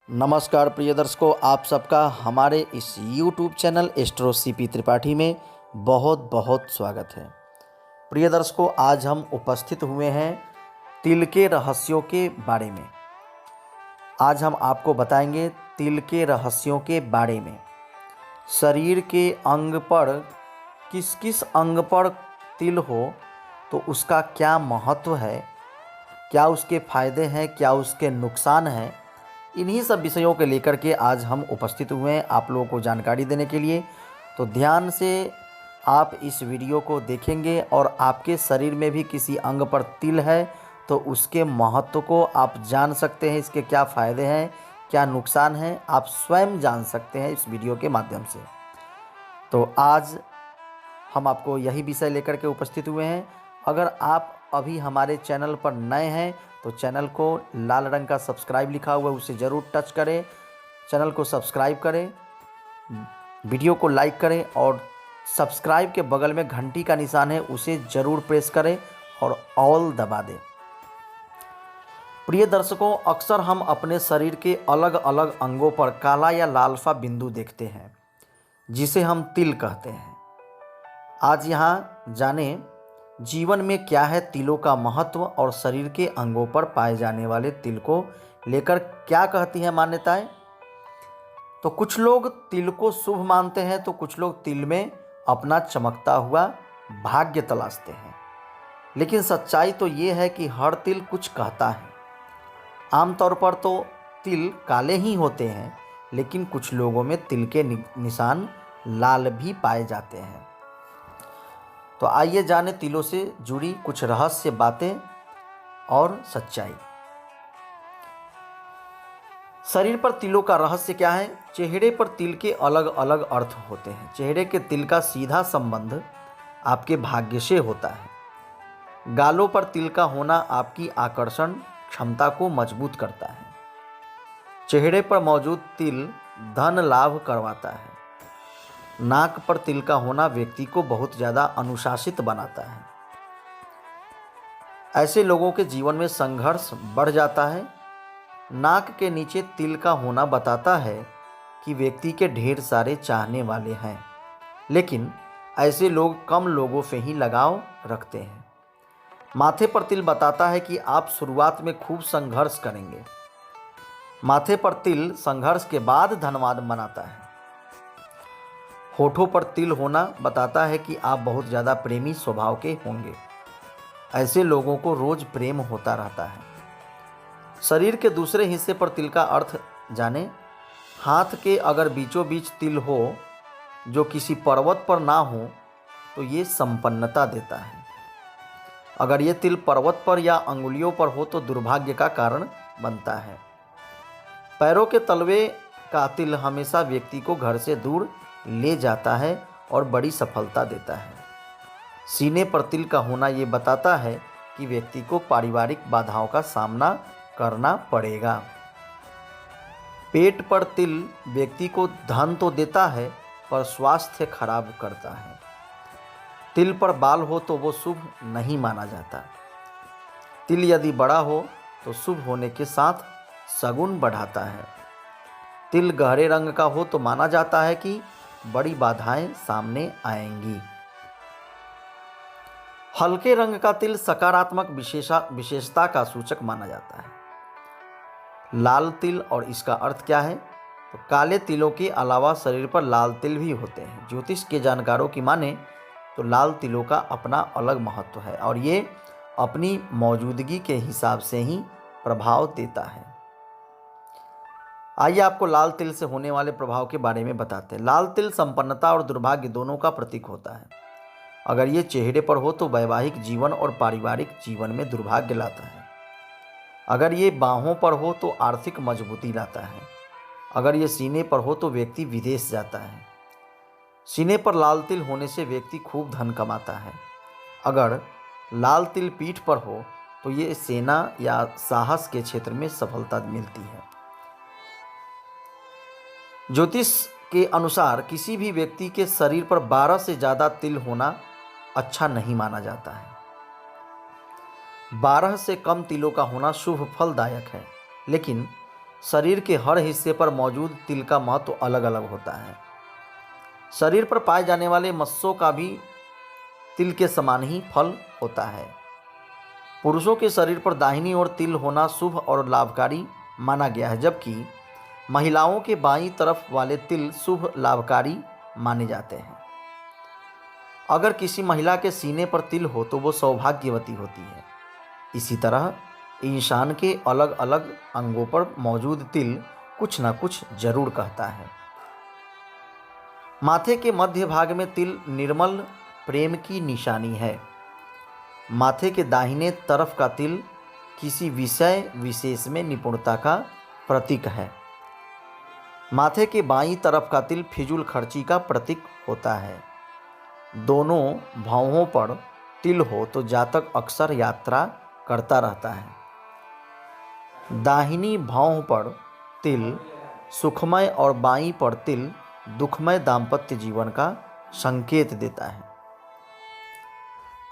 नमस्कार प्रिय दर्शकों, आप सबका हमारे इस YouTube channel astro CP Tripathi में बहुत बहुत स्वागत है। प्रिय दर्शकों, आज हम उपस्थित हुए हैं तिल के रहस्यों के बारे में। आज हम आपको बताएंगे तिल के रहस्यों के बारे में। शरीर के अंग पर किस किस अंग पर तिल हो तो उसका क्या महत्व है, क्या उसके फायदे हैं, क्या उसके नुकसान हैं, इन्हीं सब विषयों को लेकर के आज हम उपस्थित हुए हैं आप लोगों को जानकारी देने के लिए। तो ध्यान से आप इस वीडियो को देखेंगे और आपके शरीर में भी किसी अंग पर तिल है तो उसके महत्व को आप जान सकते हैं। इसके क्या फ़ायदे हैं, क्या नुकसान हैं, आप स्वयं जान सकते हैं इस वीडियो के माध्यम से। तो आज हम आपको यही विषय लेकर के उपस्थित हुए हैं। अगर आप अभी हमारे चैनल पर नए हैं तो चैनल को लाल रंग का सब्सक्राइब लिखा हुआ है उसे ज़रूर टच करें, चैनल को सब्सक्राइब करें, वीडियो को लाइक करें और सब्सक्राइब के बगल में घंटी का निशान है उसे ज़रूर प्रेस करें और ऑल दबा दें। प्रिय दर्शकों, अक्सर हम अपने शरीर के अलग अलग अंगों पर काला या लालफा बिंदु देखते हैं जिसे हम तिल कहते हैं। आज यहाँ जानें जीवन में क्या है तिलों का महत्व और शरीर के अंगों पर पाए जाने वाले तिल को लेकर क्या कहती हैं मान्यताएं। तो कुछ लोग तिल को शुभ मानते हैं तो कुछ लोग तिल में अपना चमकता हुआ भाग्य तलाशते हैं। लेकिन सच्चाई तो ये है कि हर तिल कुछ कहता है। आमतौर पर तो तिल काले ही होते हैं, लेकिन कुछ लोगों में तिल के निशान लाल भी पाए जाते हैं। तो आइए जाने तिलों से जुड़ी कुछ रहस्य बातें और सच्चाई। शरीर पर तिलों का रहस्य क्या है? चेहरे पर तिल के अलग अलग अर्थ होते हैं। चेहरे के तिल का सीधा संबंध आपके भाग्य से होता है। गालों पर तिल का होना आपकी आकर्षण क्षमता को मजबूत करता है। चेहरे पर मौजूद तिल धन लाभ करवाता है। नाक पर तिल का होना व्यक्ति को बहुत ज़्यादा अनुशासित बनाता है। ऐसे लोगों के जीवन में संघर्ष बढ़ जाता है। नाक के नीचे तिल का होना बताता है कि व्यक्ति के ढेर सारे चाहने वाले हैं, लेकिन ऐसे लोग कम लोगों से ही लगाव रखते हैं। माथे पर तिल बताता है कि आप शुरुआत में खूब संघर्ष करेंगे। माथे पर तिल संघर्ष के बाद धनवान बनाता है। होठों पर तिल होना बताता है कि आप बहुत ज़्यादा प्रेमी स्वभाव के होंगे। ऐसे लोगों को रोज प्रेम होता रहता है। शरीर के दूसरे हिस्से पर तिल का अर्थ जाने। हाथ के अगर बीचों बीच तिल हो जो किसी पर्वत पर ना हो तो ये संपन्नता देता है। अगर ये तिल पर्वत पर या अंगुलियों पर हो तो दुर्भाग्य का कारण बनता है। पैरों के तलवे का तिल हमेशा व्यक्ति को घर से दूर ले जाता है और बड़ी सफलता देता है। सीने पर तिल का होना ये बताता है कि व्यक्ति को पारिवारिक बाधाओं का सामना करना पड़ेगा। पेट पर तिल व्यक्ति को धन तो देता है पर स्वास्थ्य खराब करता है। तिल पर बाल हो तो वो शुभ नहीं माना जाता। तिल यदि बड़ा हो तो शुभ होने के साथ शगुन बढ़ाता है। तिल गहरे रंग का हो तो माना जाता है कि बड़ी बाधाएं सामने आएंगी। हल्के रंग का तिल सकारात्मक विशेषता का सूचक माना जाता है। लाल तिल और इसका अर्थ क्या है? तो काले तिलों के अलावा शरीर पर लाल तिल भी होते हैं। ज्योतिष के जानकारों की माने तो लाल तिलों का अपना अलग महत्व है और ये अपनी मौजूदगी के हिसाब से ही प्रभाव देता है। आइए आपको लाल तिल से होने वाले प्रभाव के बारे में बताते हैं। लाल तिल संपन्नता और दुर्भाग्य दोनों का प्रतीक होता है। अगर ये चेहरे पर हो तो वैवाहिक जीवन और पारिवारिक जीवन में दुर्भाग्य लाता है। अगर ये बाहों पर हो तो आर्थिक मजबूती लाता है। अगर ये सीने पर हो तो व्यक्ति विदेश जाता है। सीने पर लाल तिल होने से व्यक्ति खूब धन कमाता है। अगर लाल तिल पीठ पर हो तो ये सेना या साहस के क्षेत्र में सफलता मिलती है। ज्योतिष के अनुसार किसी भी व्यक्ति के शरीर पर 12 से ज़्यादा तिल होना अच्छा नहीं माना जाता है। 12 से कम तिलों का होना शुभ फलदायक है, लेकिन शरीर के हर हिस्से पर मौजूद तिल का महत्व अलग अलग होता है। शरीर पर पाए जाने वाले मस्सों का भी तिल के समान ही फल होता है। पुरुषों के शरीर पर दाहिनी ओर तिल होना शुभ और लाभकारी माना गया है, जबकि महिलाओं के बाईं तरफ वाले तिल शुभ लाभकारी माने जाते हैं। अगर किसी महिला के सीने पर तिल हो तो वो सौभाग्यवती होती है। इसी तरह इंसान के अलग अलग अंगों पर मौजूद तिल कुछ न कुछ जरूर कहता है। माथे के मध्य भाग में तिल निर्मल प्रेम की निशानी है। माथे के दाहिने तरफ का तिल किसी विषय विशेष में निपुणता का प्रतीक है। माथे के बाईं तरफ का तिल फिजूल खर्ची का प्रतीक होता है। दोनों भौहों पर तिल हो तो जातक अक्सर यात्रा करता रहता है। दाहिनी भौं पर तिल सुखमय और बाईं पर तिल दुखमय दाम्पत्य जीवन का संकेत देता है।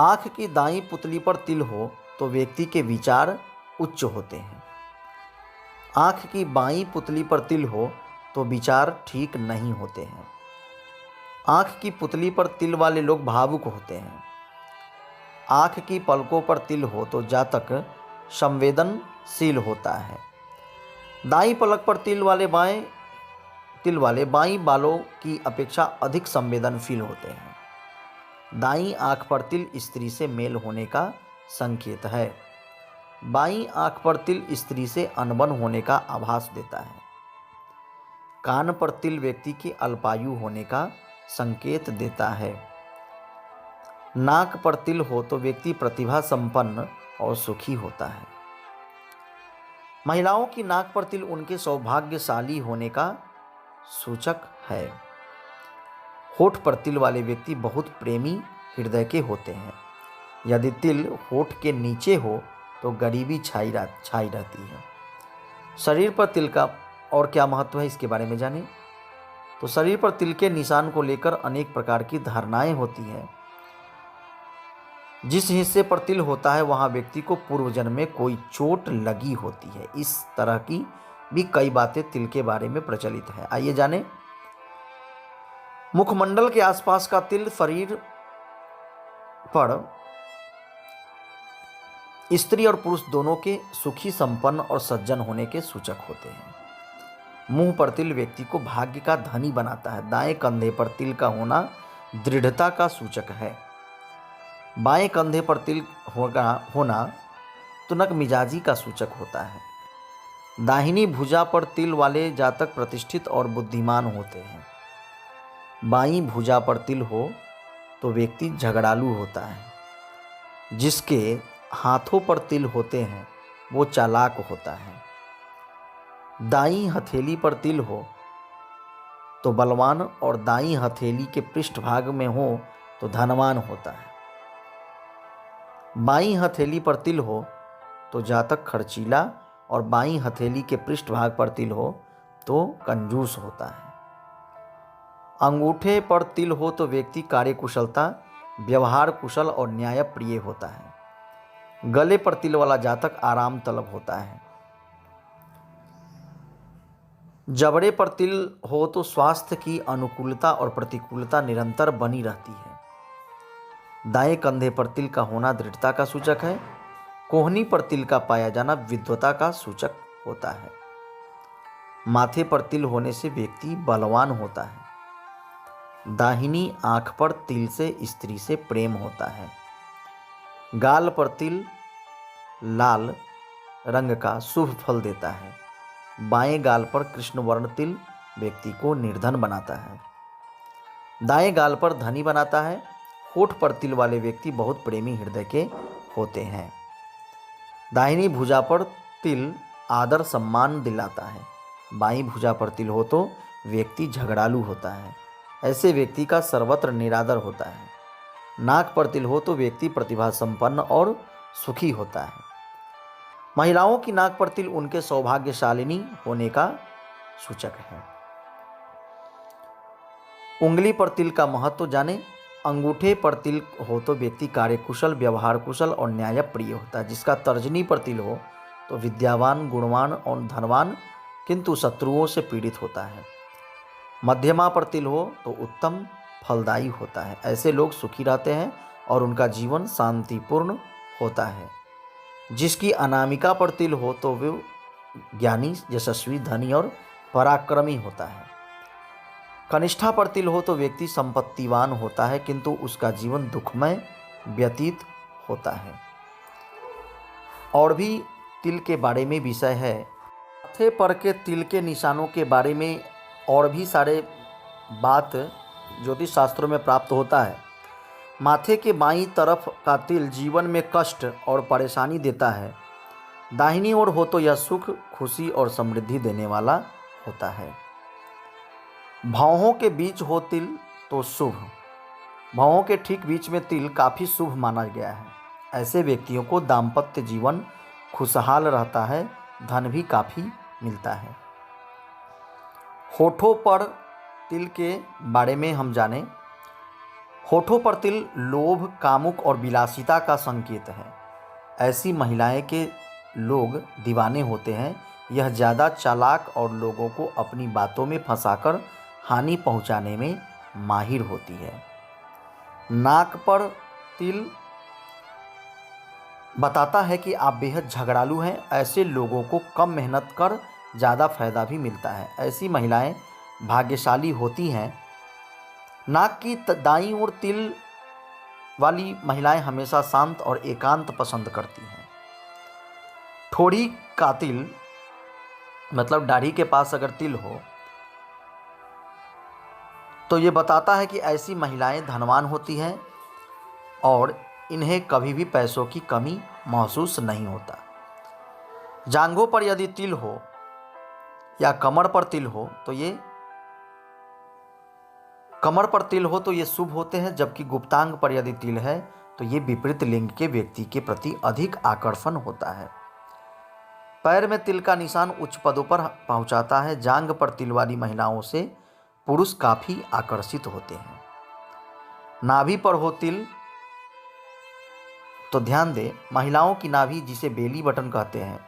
आँख की दाईं पुतली पर तिल हो तो व्यक्ति के विचार उच्च होते हैं। आँख की बाईं पुतली पर तिल हो तो विचार ठीक नहीं होते हैं। आँख की पुतली पर तिल वाले लोग भावुक होते हैं। आँख की पलकों पर तिल हो तो जातक संवेदनशील होता है। दाईं पलक पर तिल वाले बाईं बालों की अपेक्षा अधिक संवेदनशील होते हैं। दाईं आँख पर तिल स्त्री से मेल होने का संकेत है। बाईं आँख पर तिल स्त्री से अनबन होने का आभास देता है। कान पर तिल व्यक्ति के अल्पायु होने का संकेत देता है। नाक पर तिल हो तो व्यक्ति प्रतिभा संपन्न और सुखी होता है। महिलाओं की नाक पर तिल उनके सौभाग्यशाली होने का सूचक है। होठ पर तिल वाले व्यक्ति बहुत प्रेमी हृदय के होते हैं। यदि तिल होठ के नीचे हो तो गरीबी छाई रहती है। शरीर पर तिल का और क्या महत्व है, इसके बारे में जानें। तो शरीर पर तिल के निशान को लेकर अनेक प्रकार की धारणाएं होती हैं। जिस हिस्से पर तिल होता है वहां व्यक्ति को पूर्व जन्म में कोई चोट लगी होती है। इस तरह की भी कई बातें तिल के बारे में प्रचलित है। आइए जानें। मुखमंडल के आसपास का तिल शरीर पर स्त्री और पुरुष दोनों के सुखी संपन्न और सज्जन होने के सूचक होते हैं। मुंह पर तिल व्यक्ति को भाग्य का धनी बनाता है। दाएं कंधे पर तिल का होना दृढ़ता का सूचक है। बाएं कंधे पर तिल होना तुनक मिजाजी का सूचक होता है। दाहिनी भुजा पर तिल वाले जातक प्रतिष्ठित और बुद्धिमान होते हैं। बाईं भुजा पर तिल हो तो व्यक्ति झगड़ालू होता है। जिसके हाथों पर तिल होते हैं वो चालाक होता है। दाईं हथेली पर तिल हो तो बलवान और दाईं हथेली के पृष्ठभाग में हो तो धनवान होता है। बाईं हथेली पर तिल हो तो जातक खर्चीला और बाईं हथेली के पृष्ठभाग पर तिल हो तो कंजूस होता है। अंगूठे पर तिल हो तो व्यक्ति कार्यकुशलता, व्यवहार कुशल और न्यायप्रिय होता है। गले पर तिल वाला जातक आराम तलब होता है। जबड़े पर तिल हो तो स्वास्थ्य की अनुकूलता और प्रतिकूलता निरंतर बनी रहती है। दाएं कंधे पर तिल का होना दृढ़ता का सूचक है। कोहनी पर तिल का पाया जाना विद्वता का सूचक होता है। माथे पर तिल होने से व्यक्ति बलवान होता है। दाहिनी आंख पर तिल से स्त्री से प्रेम होता है। गाल पर तिल लाल रंग का शुभ फल देता है। बाएं गाल पर कृष्ण वर्ण तिल व्यक्ति को निर्धन बनाता है। दाएं गाल पर धनी बनाता है। होठ पर तिल वाले व्यक्ति बहुत प्रेमी हृदय के होते हैं। दाहिनी भुजा पर तिल आदर सम्मान दिलाता है। बाईं भुजा पर तिल हो तो व्यक्ति झगड़ालू होता है। ऐसे व्यक्ति का सर्वत्र निरादर होता है। नाक पर तिल हो तो व्यक्ति प्रतिभा संपन्न और सुखी होता है। महिलाओं की नाक पर तिल उनके सौभाग्यशालिनी होने का सूचक है। उंगली पर तिल का महत्व जानें। अंगूठे पर तिल हो तो व्यक्ति कार्यकुशल, व्यवहार कुशल और न्यायप्रिय होता है। जिसका तर्जनी पर तिल हो तो विद्यावान, गुणवान और धनवान, किंतु शत्रुओं से पीड़ित होता है। मध्यमा पर तिल हो तो उत्तम, फलदायी होता है। ऐसे लोग सुखी रहते हैं और उनका जीवन शांतिपूर्ण होता है। जिसकी अनामिका पर तिल हो तो वे ज्ञानी, यशस्वी, धनी और पराक्रमी होता है। कनिष्ठा पर तिल हो तो व्यक्ति संपत्तिवान होता है, किंतु उसका जीवन दुखमय व्यतीत होता है। और भी तिल के बारे में विषय है। माथे पर के तिल के निशानों के बारे में और भी सारे बात ज्योतिष शास्त्रों में प्राप्त होता है। माथे के बाईं तरफ का तिल जीवन में कष्ट और परेशानी देता है। दाहिनी ओर हो तो यह सुख, खुशी और समृद्धि देने वाला होता है। भौहों के बीच हो तिल तो शुभ। भौहों के ठीक बीच में तिल काफ़ी शुभ माना गया है। ऐसे व्यक्तियों को दाम्पत्य जीवन खुशहाल रहता है, धन भी काफ़ी मिलता है। होठों पर तिल के बारे में हम जानें। होठों पर तिल लोभ, कामुक और विलासिता का संकेत है। ऐसी महिलाएं के लोग दीवाने होते हैं। यह ज़्यादा चालाक और लोगों को अपनी बातों में फंसाकर हानि पहुंचाने में माहिर होती है। नाक पर तिल बताता है कि आप बेहद झगड़ालू हैं। ऐसे लोगों को कम मेहनत कर ज़्यादा फायदा भी मिलता है। ऐसी महिलाएं भाग्यशाली होती हैं। नाक की दाईं ओर तिल वाली महिलाएं हमेशा शांत और एकांत पसंद करती हैं। ठोड़ी का तिल मतलब दाढ़ी के पास अगर तिल हो तो ये बताता है कि ऐसी महिलाएं धनवान होती हैं और इन्हें कभी भी पैसों की कमी महसूस नहीं होता। जांघों पर यदि तिल हो या कमर पर तिल हो तो ये शुभ होते हैं। जबकि गुप्तांग पर यदि तिल है तो ये विपरीत लिंग के व्यक्ति के प्रति अधिक आकर्षण होता है। पैर में तिल का निशान उच्च पदों पर पहुंचाता है। जांघ पर तिल वाली महिलाओं से पुरुष काफ़ी आकर्षित होते हैं। नाभि पर हो तिल तो ध्यान दें, महिलाओं की नाभि जिसे बेली बटन कहते हैं,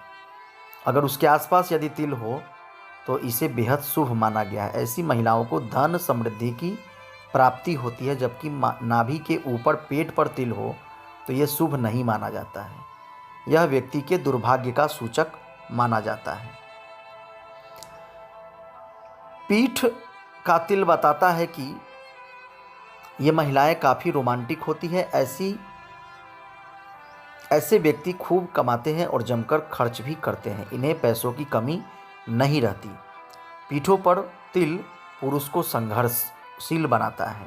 अगर उसके आसपास यदि तिल हो तो इसे बेहद शुभ माना गया है। ऐसी महिलाओं को धन समृद्धि की प्राप्ति होती है। जबकि नाभि के ऊपर पेट पर तिल हो तो यह शुभ नहीं माना जाता है। यह व्यक्ति के दुर्भाग्य का सूचक माना जाता है। पीठ का तिल बताता है कि ये महिलाएं काफ़ी रोमांटिक होती है। ऐसे व्यक्ति खूब कमाते हैं और जमकर खर्च भी करते हैं। इन्हें पैसों की कमी नहीं रहती। पीठों पर तिल पुरुष को संघर्षशील बनाता है।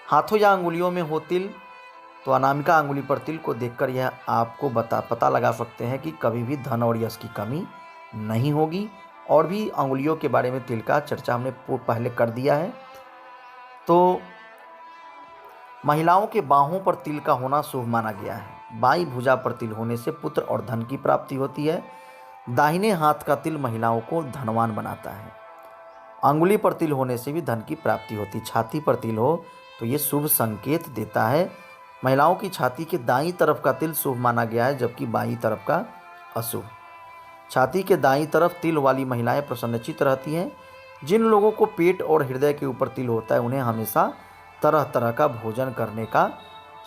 हाथों या अंगुलियों में हो तिल तो अनामिका अंगुली पर तिल को देखकर यह आपको पता लगा सकते हैं कि कभी भी धन और यश की कमी नहीं होगी। और भी अंगुलियों के बारे में तिल का चर्चा हमने पहले कर दिया है। तो महिलाओं के बाहों पर तिल का होना शुभ माना गया है। बाईं भुजा पर तिल होने से पुत्र और धन की प्राप्ति होती है। दाहिने हाथ का तिल महिलाओं को धनवान बनाता है। अंगुली पर तिल होने से भी धन की प्राप्ति होती है। छाती पर तिल हो तो ये शुभ संकेत देता है। महिलाओं की छाती के दाईं तरफ का तिल शुभ माना गया है, जबकि बाईं तरफ का अशुभ। छाती के दाईं तरफ तिल वाली महिलाएं प्रसन्नचित्त रहती हैं। जिन लोगों को पेट और हृदय के ऊपर तिल होता है उन्हें हमेशा तरह तरह का भोजन करने का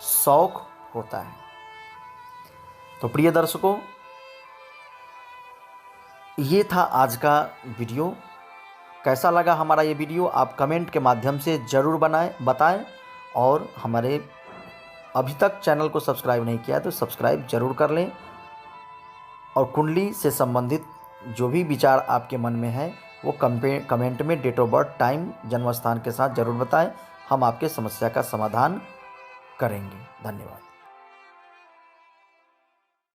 शौक होता है। तो प्रिय दर्शकों, ये था आज का वीडियो। कैसा लगा हमारा ये वीडियो आप कमेंट के माध्यम से ज़रूर बताएं। और हमारे अभी तक चैनल को सब्सक्राइब नहीं किया तो सब्सक्राइब ज़रूर कर लें। और कुंडली से संबंधित जो भी विचार आपके मन में है वो कमेंट में डेट ऑफ बर्थ, टाइम, जन्म स्थान के साथ ज़रूर बताएं। हम आपके समस्या का समाधान करेंगे। धन्यवाद।